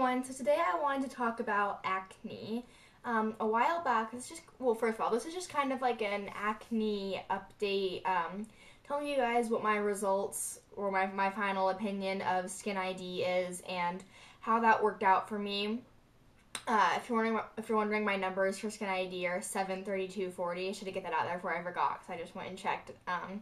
everyone, so today I wanted to talk about acne. A while back, first of all, this is just kind of like an acne update, telling you guys what my results or my final opinion of Skin ID is and how that worked out for me. If you're wondering, my numbers for Skin ID are 73240. I should get that out there before I forgot because I just went and checked from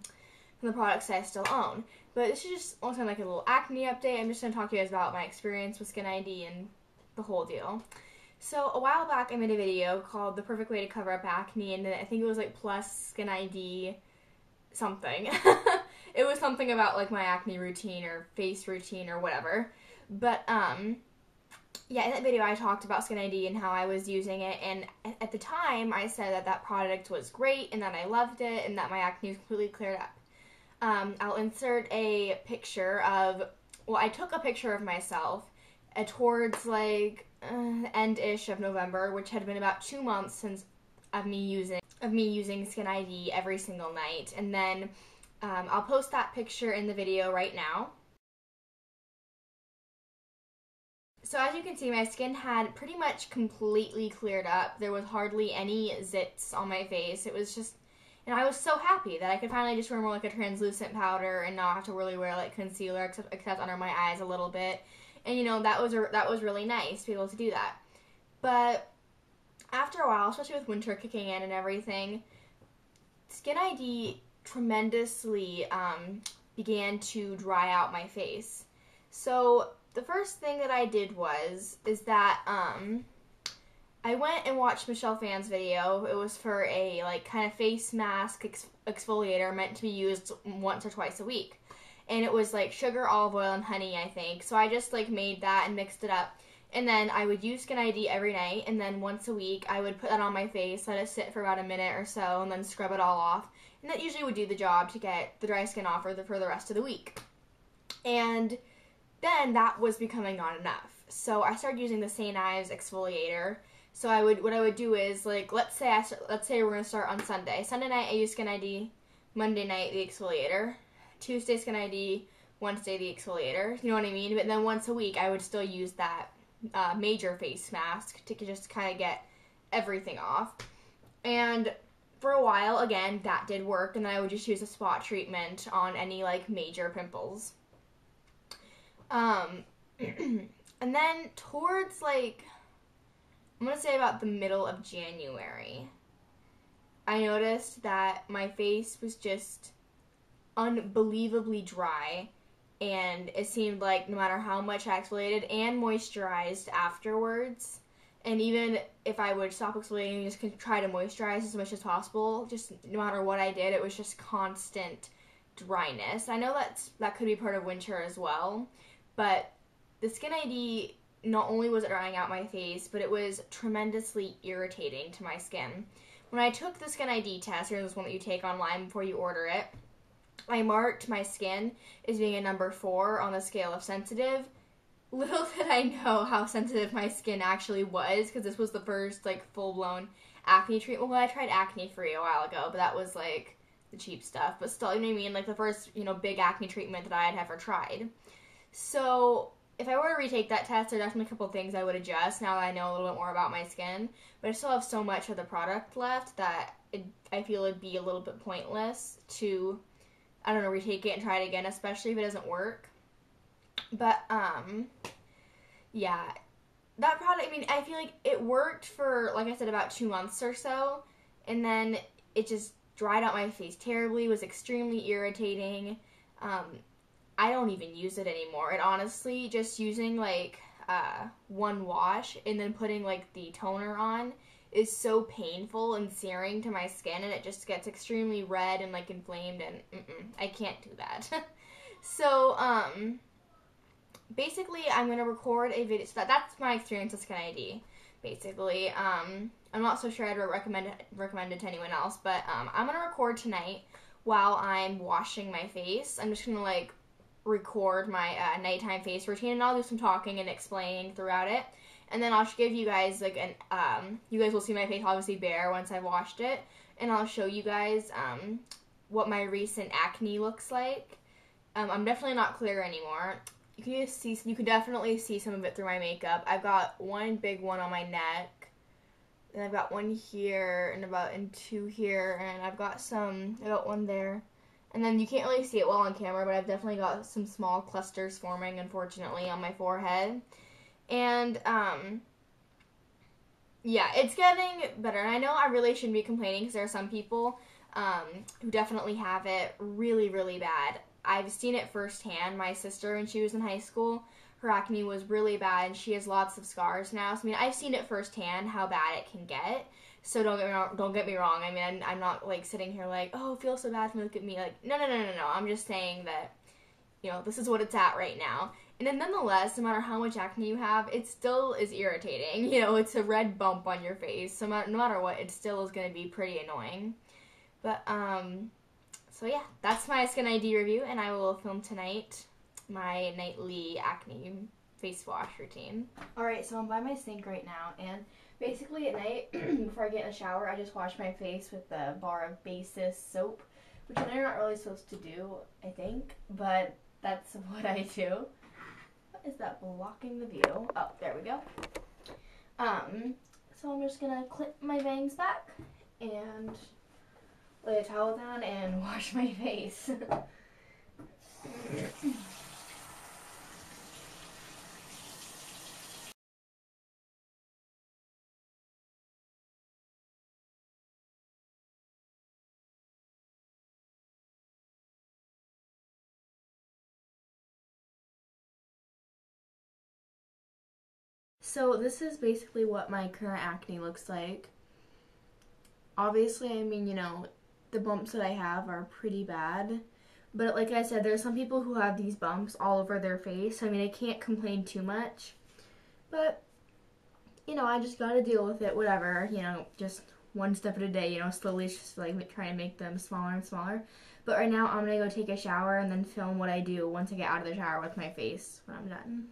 the products that I still own. But this is just also like a little acne update. I'm just going to talk to you guys about my experience with Skin ID and the whole deal. So a while back I made a video called The Perfect Way to Cover Up Acne, and I think it was like plus Skin ID something. It was something about like my acne routine or face routine or whatever. But yeah, in that video I talked about Skin ID and how I was using it, and at the time I said that that product was great and that I loved it and that my acne was completely cleared up. I'll insert a picture of, I took a picture of myself towards like end-ish of November, which had been about 2 months since of me using Skin ID every single night, and then I'll post that picture in the video right now. So as you can see, my skin had pretty much completely cleared up. There was hardly any zits on my face. It was just, and I was so happy that I could finally just wear more like a translucent powder and not have to really wear like concealer except under my eyes a little bit. And you know, that was really nice to be able to do that. But after a while, especially with winter kicking in and everything, Skin ID tremendously began to dry out my face. So the first thing that I did is that I went and watched Michelle Phan's video. It was for a like kind of face mask exfoliator meant to be used once or twice a week. And it was like sugar, olive oil, and honey, I think. So I just like made that and mixed it up. And then I would use Skin ID every night, and then once a week I would put that on my face, let it sit for about a minute or so, and then scrub it all off. And that usually would do the job to get the dry skin off for the rest of the week. And then that was becoming not enough. So I started using the St. Ives exfoliator. So what I would do is, like, let's say we're going to start on Sunday. Sunday night I use Skin ID, Monday night the exfoliator, Tuesday Skin ID, Wednesday the exfoliator, you know what I mean? But then once a week I would still use that major face mask to just kind of get everything off. And for a while, again, that did work, and then I would just use a spot treatment on any, like, major pimples. And then towards, like, I'm going to say about the middle of January, I noticed that my face was just unbelievably dry, and it seemed like no matter how much I exfoliated and moisturized afterwards, and even if I would stop exfoliating and just try to moisturize as much as possible, just no matter what I did, it was just constant dryness. I know that could be part of winter as well, but the Skin ID, not only was it drying out my face, but it was tremendously irritating to my skin. When I took the Skin ID test, here's one that you take online before you order it, I marked my skin as being a number 4 on the scale of sensitive. Little did I know how sensitive my skin actually was, because this was the first, like, full-blown acne treatment. Well, I tried Acne Free a while ago, but that was, like, the cheap stuff. But still, you know what I mean? Like, the first, you know, big acne treatment that I had ever tried. So if I were to retake that test, there are definitely a couple things I would adjust now that I know a little bit more about my skin. But I still have so much of the product left that I feel it'd be a little bit pointless to, I don't know, retake it and try it again, especially if it doesn't work. But, yeah, that product, I mean, I feel like it worked for, like I said, about 2 months or so, and then it just dried out my face terribly, was extremely irritating. I don't even use it anymore. And honestly, just using, like, one wash and then putting, like, the toner on is so painful and searing to my skin, and it just gets extremely red and, like, inflamed, and I can't do that. So, basically, I'm going to record a video. So that's my experience with Skin ID, basically. I'm not so sure I'd recommend it to anyone else, but I'm going to record tonight while I'm washing my face. I'm just going to, like, record my nighttime face routine, and I'll do some talking and explaining throughout it. And then I'll give you guys, like, you guys will see my face obviously bare once I've washed it, and I'll show you guys what my recent acne looks like. I'm definitely not clear anymore. you can definitely see some of it through my makeup. I've got one big one on my neck, and I've got one here, and two here, and I got one there. And then you can't really see it well on camera, but I've definitely got some small clusters forming, unfortunately, on my forehead. And, yeah, it's getting better. And I know I really shouldn't be complaining because there are some people who definitely have it really, really bad. I've seen it firsthand. My sister, when she was in high school, her acne was really bad, and she has lots of scars now. So, I mean, I've seen it firsthand how bad it can get. So don't get me wrong. I mean, I'm not like sitting here like, oh, it feels so bad for me. Look at me. Like, no. I'm just saying that, this is what it's at right now. And then nonetheless, no matter how much acne you have, it still is irritating. It's a red bump on your face. So no matter what, it still is going to be pretty annoying. But, so yeah, that's my Skin ID review, and I will film tonight my nightly acne face wash routine. Alright, so I'm by my sink right now, and basically at night, before I get in the shower, I just wash my face with the bar of Basis soap, which I know you're not really supposed to do, I think, but that's what I do. What is that blocking the view? Oh, there we go. So I'm just gonna clip my bangs back and lay a towel down and wash my face. So this is basically what my current acne looks like. Obviously, I mean, the bumps that I have are pretty bad. But like I said, there's some people who have these bumps all over their face. I mean, I can't complain too much. But, I just gotta deal with it, whatever. Just one step at a day, slowly just like trying to make them smaller and smaller. But right now, I'm gonna go take a shower and then film what I do once I get out of the shower with my face when I'm done.